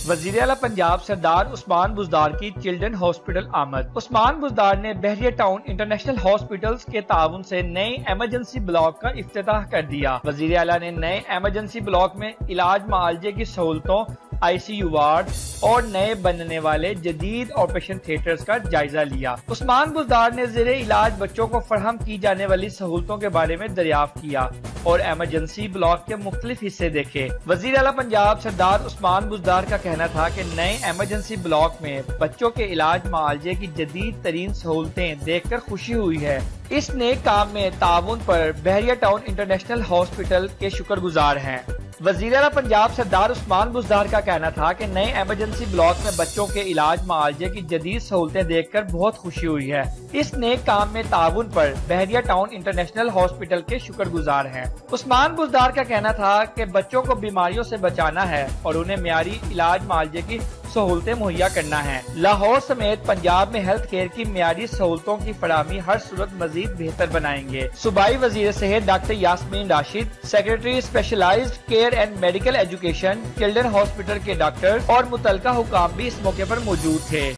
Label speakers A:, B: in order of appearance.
A: وزیر اعلیٰ پنجاب سردار عثمان بزدار کی چلڈرن ہاسپٹل آمد۔ عثمان بزدار نے بحریہ ٹاؤن انٹرنیشنل ہاسپٹلز کے تعاون سے نئے ایمرجنسی بلاک کا افتتاح کر دیا۔ وزیر اعلیٰ نے نئے ایمرجنسی بلاک میں علاج معالجے کی سہولتوں، آئی سی یو وارڈ اور نئے بننے والے جدید آپریشن تھیٹرز کا جائزہ لیا۔ عثمان بزدار نے زیر علاج بچوں کو فراہم کی جانے والی سہولتوں کے بارے میں دریافت کیا اور ایمرجنسی بلاک کے مختلف حصے دیکھے۔ وزیر اعلیٰ پنجاب سردار عثمان بزدار کا کہنا تھا کہ نئے ایمرجنسی بلاک میں بچوں کے علاج معالجے کی جدید ترین سہولتیں دیکھ کر خوشی ہوئی ہے۔ اس نیک کام میں تعاون پر بحریہ ٹاؤن انٹرنیشنل ہاسپٹل کے شکر گزار ہیں۔ وزیر اعلیٰ پنجاب سردار عثمان بزدار کا کہنا تھا کہ نئے ایمرجنسی بلاک میں بچوں کے علاج معالجے کی جدید سہولتیں دیکھ کر بہت خوشی ہوئی ہے۔ اس نیک کام میں تعاون پر بحریہ ٹاؤن انٹرنیشنل ہاسپٹل کے شکر گزار ہیں۔ عثمان بزدار کا کہنا تھا کہ بچوں کو بیماریوں سے بچانا ہے اور انہیں معیاری علاج معالجے کی سہولتیں مہیا کرنا ہے۔ لاہور سمیت پنجاب میں ہیلتھ کیئر کی معیاری سہولتوں کی فراہمی ہر صورت مزید بہتر بنائیں گے۔ صوبائی وزیر صحت doctor Yasmin Rashid, secretary specialised care and medical education, children hospital کے ڈاکٹر اور متعلقہ حکام بھی اس موقع پر موجود تھے۔